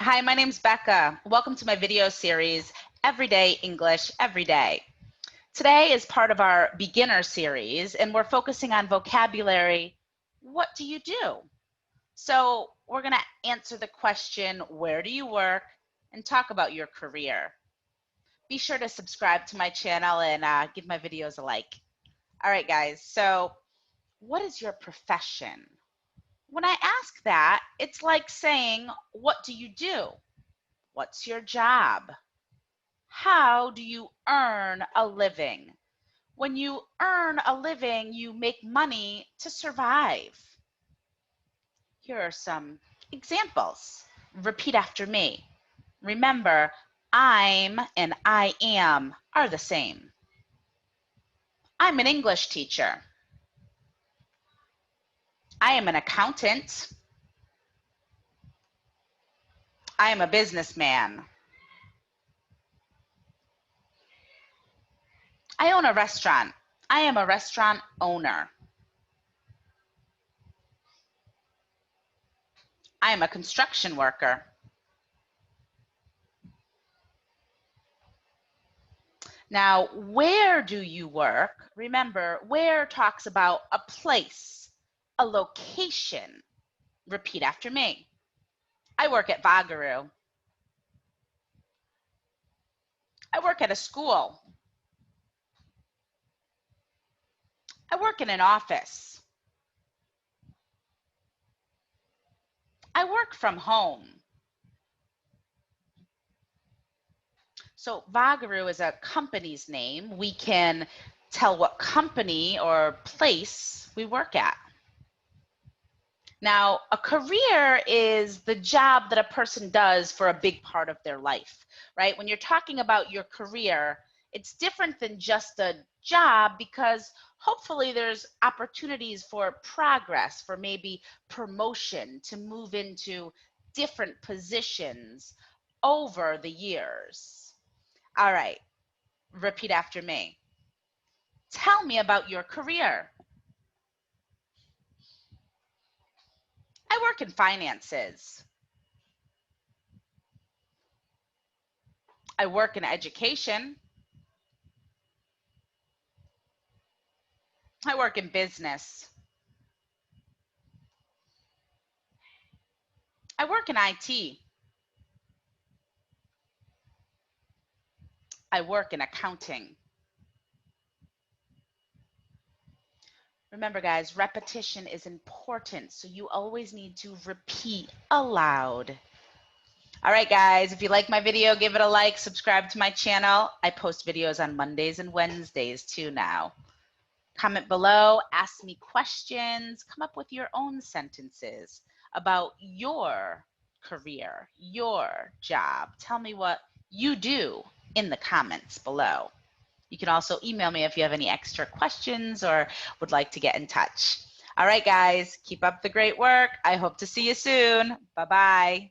Hi, my name's Bekah. Welcome to my video series, Everyday English Every Day. Today is part of our beginner series, and we're focusing on vocabulary. What do you do? So we're going to answer the question, where do you work, and talk about your career. Be sure to subscribe to my channel and give my videos a like. All right, guys, so what is your profession? When I ask that, it's like saying, what do you do? What's your job? How do you earn a living? When you earn a living, you make money to survive. Here are some examples. Repeat after me. Remember, I'm and I am are the same. I'm an English teacher. I am an accountant. I am a businessman. I own a restaurant. I am a restaurant owner. I am a construction worker. Now, where do you work? Remember, where talks about a place, a location. Repeat after me. I work at Vagaru. I work at a school. I work in an office. I work from home. So Vagaru is a company's name. We can tell what company or place we work at. Now, a career is the job that a person does for a big part of their life, right? When you're talking about your career, it's different than just a job because hopefully there's opportunities for progress, for maybe promotion, to move into different positions over the years. All right, repeat after me. Tell me about your career. I work in finances. I work in education. I work in business. I work in IT. I work in accounting. Remember, guys, repetition is important, so you always need to repeat aloud. All right, guys, if you like my video, give it a like, subscribe to my channel. I post videos on Mondays and Wednesdays too now. Comment below, ask me questions, come up with your own sentences about your career, your job. Tell me what you do in the comments below. You can also email me if you have any extra questions or would like to get in touch. All right, guys, keep up the great work. I hope to see you soon. Bye-bye.